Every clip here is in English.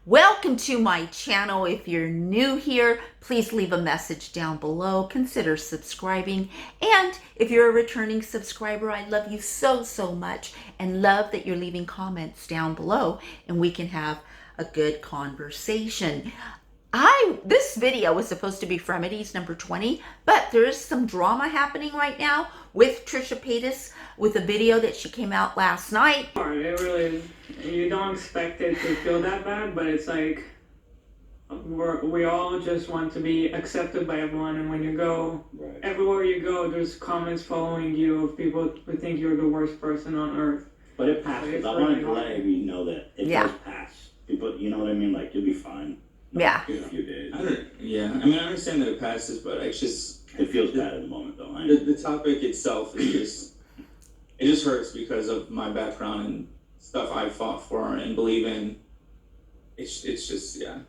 Welcome to my channel. If you're new here, please leave a message down below. Consider subscribing. And if you're a returning subscriber, I love you so much and love that you're leaving comments down below and we can have a good conversation. This video was supposed to be Fremedies number 20, but there is some drama happening right now with Trisha Paytas with a video that she came out last night. It really is. You don't expect it to feel that bad, but it's like we all just want to be accepted by everyone, and when you go, everywhere you go, there's comments following you of people who think you're the worst person on earth. But it passes. I wanted to let you know that it does pass. People, you know what I mean? Like, you'll be fine. Yeah. In a few days. I understand that it passes, but it's just... It feels bad in the moment, though. The topic itself is just... It just hurts because of my background and stuff I fought for and believe in. It's just, yeah.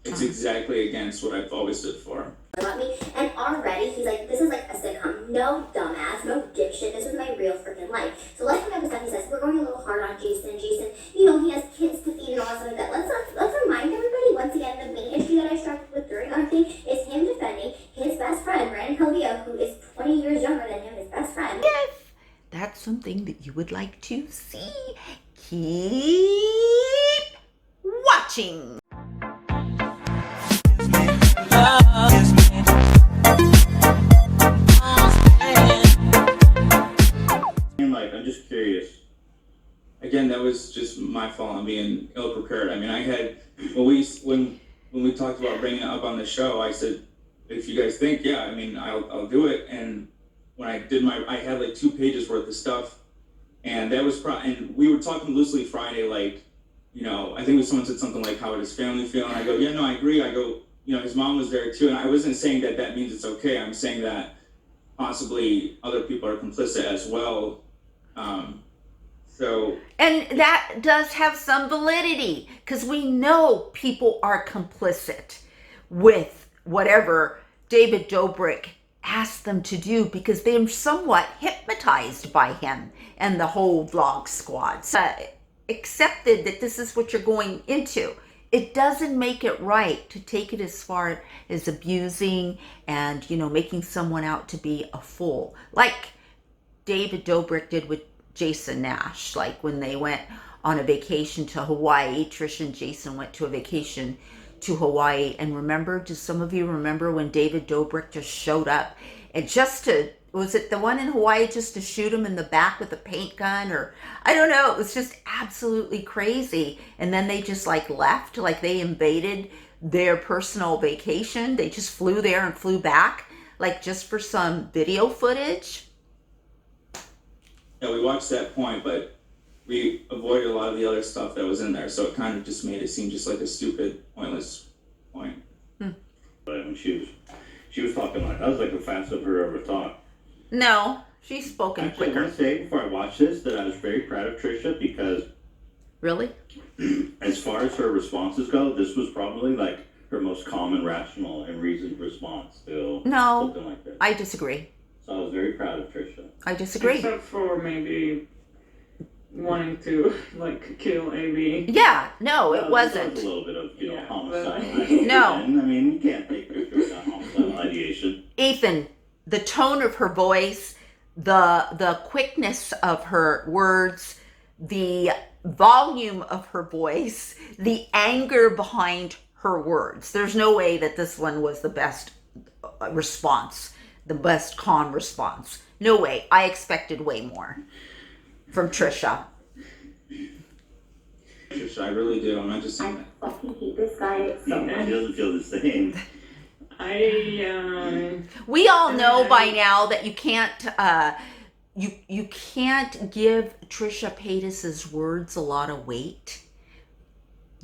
It's exactly against what I've always stood for. And already he's like, this is like a sitcom. No dumbass, no dipshit. This is my real freaking life. So let's remember stuff he says. We're going a little hard on Jason. Jason, you know, he has kids to feed and all stuff like that. Let's remind everybody once again, the main issue that I started with during our thing is him defending his best friend, Brandon Calvillo, who is 20 years younger than him, his best friend. If that's something that you would like to see, keep watching. I'm just curious. Again, that was just my fault on being ill-prepared. I mean, I had... When we talked about bringing it up on the show, I said, if you guys think, yeah, I mean, I'll do it. And when I did I had like 2 pages worth of stuff. And that was and we were talking loosely Friday, like, you know, I think someone said something like, how would his family feel? And I go, yeah, no, I agree. I go, you know, his mom was there too. And I wasn't saying that that means it's okay. I'm saying that possibly other people are complicit as well. And that does have some validity because we know people are complicit with whatever David Dobrik asked them to do because they're somewhat hypnotized by him and the whole vlog squad. So accepted that this is what you're going into. It doesn't make it right to take it as far as abusing and, you know, making someone out to be a fool. Like David Dobrik did with Jason Nash, like when they went on a vacation to Hawaii. Trisha and Jason went to a vacation to Hawaii. And remember, do some of you remember when David Dobrik just showed up and was it the one in Hawaii just to shoot him in the back with a paint gun? Or I don't know, it was just absolutely crazy. And then they just like left, like they invaded their personal vacation. They just flew there and flew back, like just for some video footage. Yeah, we watched that point, but we avoided a lot of the other stuff that was in there. So it kind of just made it seem just like a stupid, pointless point. But when she was talking like, that was like the fastest I've heard her ever talk. No, she's spoken Actually, quicker. I want to say before I watched this that I was very proud of Trisha because... Really? As far as her responses go, this was probably like her most common, rational, and reasoned response to something like this. I disagree. So I was very proud of Trisha. I disagree. Except for maybe wanting to like kill AB. Yeah, no, it wasn't. There was a little bit of, you know, homicidal but... ideation. No. I mean, you can't take Trisha without homicidal ideation. Ethan, the tone of her voice, the quickness of her words, the volume of her voice, the anger behind her words. There's no way that this one was the best response, the best calm response. No way. I expected way more from Trisha. Trisha, I really do. I'm not just saying that. I fucking hate this guy so He much. doesn't feel the same. We all know by now that you can't you can't give Trisha Paytas's words a lot of weight.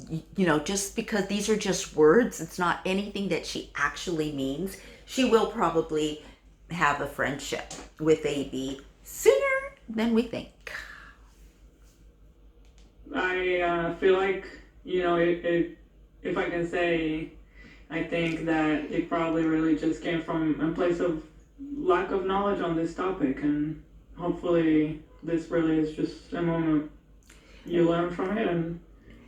You know, just because these are just words, it's not anything that she actually means. She will probably have a friendship with AB sooner than we think. I feel like, you know, if I can say, I think that it probably really just came from a place of lack of knowledge on this topic, and hopefully this really is just a moment you learn from it and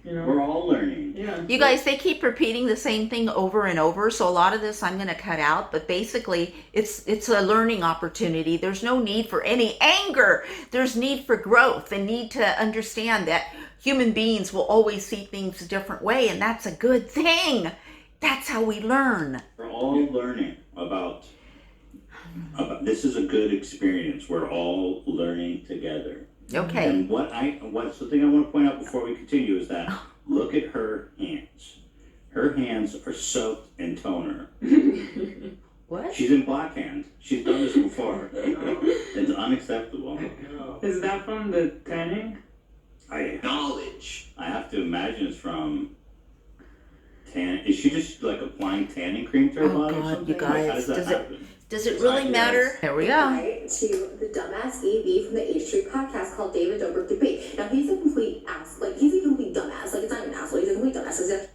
You know, We're all learning. yeah. You guys, they keep repeating the same thing over and over. So a lot of this I'm going to cut out, but basically it's a learning opportunity. There's no need for any anger. There's need for growth and need to understand that human beings will always see things a different way. And that's a good thing. That's how we learn. We're all learning about this is a good experience. We're all learning together. Okay. And what's the thing I want to point out before we continue is that look at her hands. Her hands are soaked in toner. What? She's in black hand. She's done this before. It's unacceptable. Is that from the tanning? I acknowledge. I have to imagine it's from tan. Is she just like applying tanning cream to her body or God, something? you guys. Like, how does that happen? Does it really matter? There we go. Right to the dumbass AV from the H Street podcast called David Dobrik Debate. Now he's a complete ass. Like he's a complete dumbass. Like it's not even an asshole. He's a complete dumbass.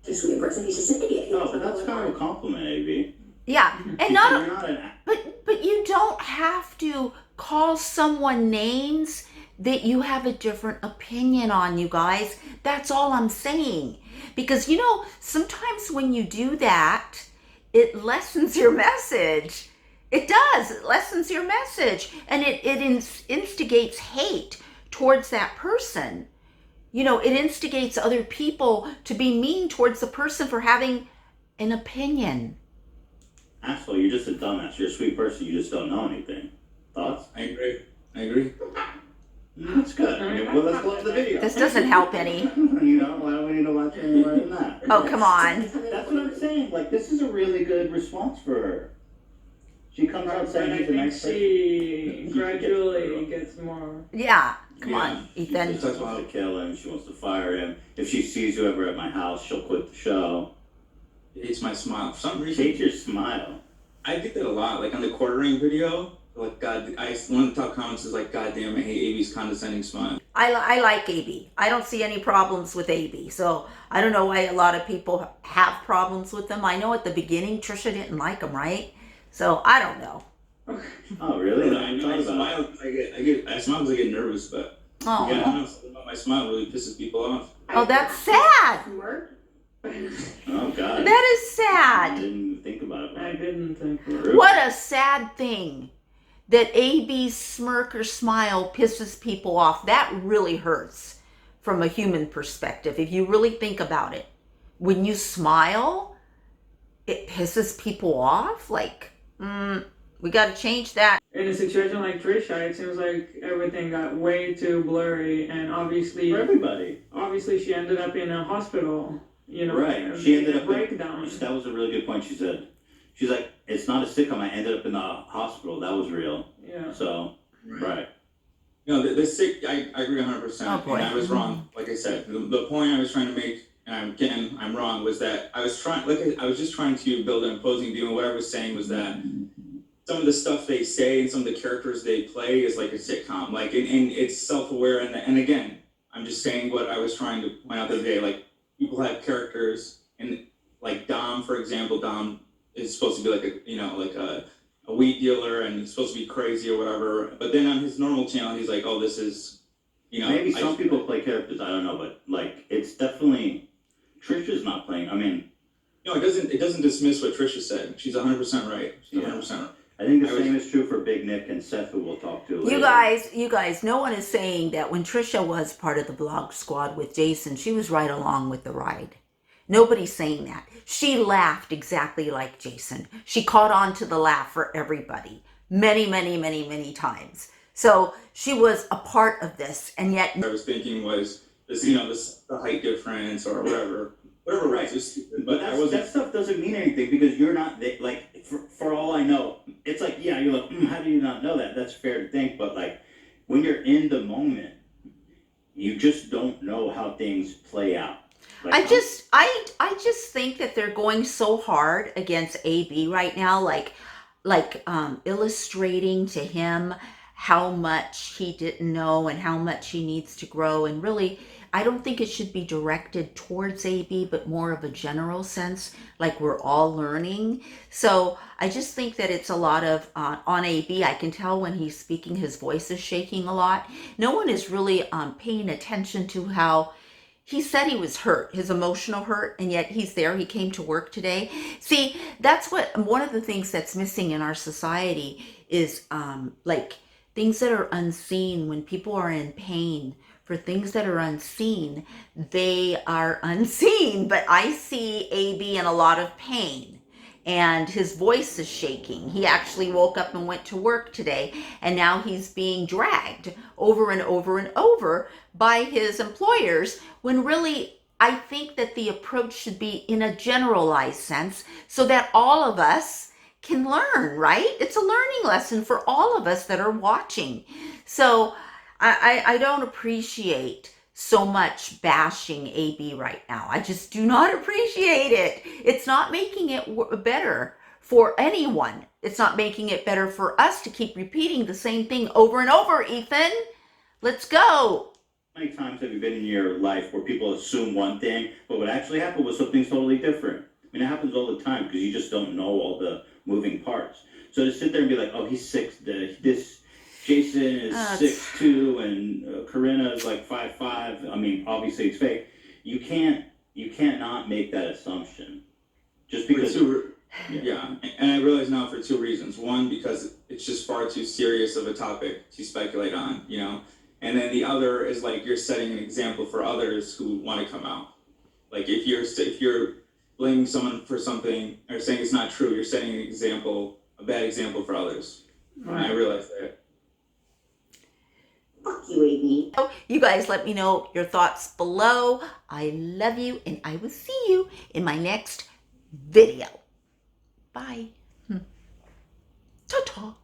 He's a sweet person. He's just an idiot. Oh, but that's kind of a compliment, AB. Yeah. And You're not not an but you don't have to call someone names that you have a different opinion on, you guys. That's all I'm saying. Because sometimes when you do that, it lessens your message. It does. It lessens your message. And it instigates hate towards that person. It instigates other people to be mean towards the person for having an opinion. asshole. You're just a dumbass. You're a sweet person. You just don't know anything. Thoughts? I agree. That's good. Well, let's watch the video. This doesn't help any. Why don't we need to watch any more than that? Oh, come on. That's what I'm saying. Like, this is a really good response for her. She comes out But saying I he's a think nice person. she gradually gets more. Yeah, come on, She Ethan. just wants to kill him. She wants to fire him. If she sees whoever at my house, she'll quit the show. He hates my smile. For some She reason, hates your smile. I get that a lot. Like on the quartering video, like one of the top comments is like, "God damn, I hate AB's condescending smile." I like AB. I don't see any problems with AB. So I don't know why a lot of people have problems with them. I know at the beginning Trisha didn't like him, right? So I don't know. Oh, really? I smile. I smile because I get nervous, but Oh, yeah, I don't know, something about my smile really pisses people off. oh, that's sad. Oh, God. That is I sad. didn't even think about it. I didn't think of Really? What a sad thing that AB's smirk or smile pisses people off. That really hurts from a human perspective. If you really think about it, when you smile, it pisses people off. Like, we got to change that. In a situation like Trisha, it seems like everything got way too blurry, and obviously, For everybody. she ended up in a hospital. Right. She ended up breakdown. That was a really good point she said. She's like, it's not a sitcom. I ended up in the hospital. That was real. Yeah. So, right. The sick. I agree 100%. Oh, boy. And I was wrong. Like I said, the point I was trying to make, and I'm wrong, was that I was just trying to build an opposing view, and what I was saying was that some of the stuff they say and some of the characters they play is like a sitcom, like, and it's self-aware, and again, I'm just saying what I was trying to point out the other day, like, people have characters, and like Dom, for example, Dom is supposed to be like a weed dealer, and he's supposed to be crazy or whatever, but then on his normal channel, he's like, oh, this is, Maybe some people play characters, I don't know, but like, it's definitely, Trisha's not playing, I mean. No, it doesn't dismiss what Trisha said. She's 100% right. She's 100% right. I think the same is true for Big Nick and Seth, who we'll talk to later. You guys, no one is saying that when Trisha was part of the blog squad with Jason, she was right along with the ride. Nobody's saying that. She laughed exactly like Jason. She caught on to the laugh for everybody many, many, many, many times. So she was a part of this, and yet What I was thinking was this, the height difference or whatever Right. was stupid. But I wasn't. that stuff doesn't mean anything because you're not, like, for all I know, it's like, yeah, you're like, how do you not know that? That's fair to think, but like, when you're in the moment, you just don't know how things play out. Like, I just think that they're going so hard against AB right now, like illustrating to him how much he didn't know and how much he needs to grow. And really, I don't think it should be directed towards AB, but more of a general sense, like we're all learning. So I just think that it's a lot of on AB. I can tell when he's speaking, his voice is shaking a lot. No one is really paying attention to how he said he was hurt, his emotional hurt, and yet he's there. He came to work today. See, that's what one of the things that's missing in our society is like things that are unseen. When people are in pain for things that are unseen, they are unseen. But I see AB in a lot of pain, and his voice is shaking. He actually woke up and went to work today, and now he's being dragged over and over and over by his employers, when really I think that the approach should be in a generalized sense so that all of us can learn, right? It's a learning lesson for all of us that are watching. So I don't appreciate so much bashing AB right now. I just do not appreciate it. It's not making it better for anyone. It's not making it better for us to keep repeating the same thing over and over, Ethan. Let's go. How many times have you been in your life where people assume one thing, but what actually happened was something totally different? I mean, it happens all the time because you just don't know all the moving parts. So to sit there and be like, oh, he's 6', this Jason is 6'2", and Corinna is like 5'5". I mean, obviously it's fake. You can't not make that assumption just because. Yeah, and I realize now for two reasons. One, because it's just far too serious of a topic to speculate on, you know. And then the other is like you're setting an example for others who want to come out. Like if you're blaming someone for something or saying it's not true, you're setting an example, a bad example for others. Right. And I realize that. Fuck you, AB. You guys let me know your thoughts below. I love you, and I will see you in my next video. Bye. Ta-ta.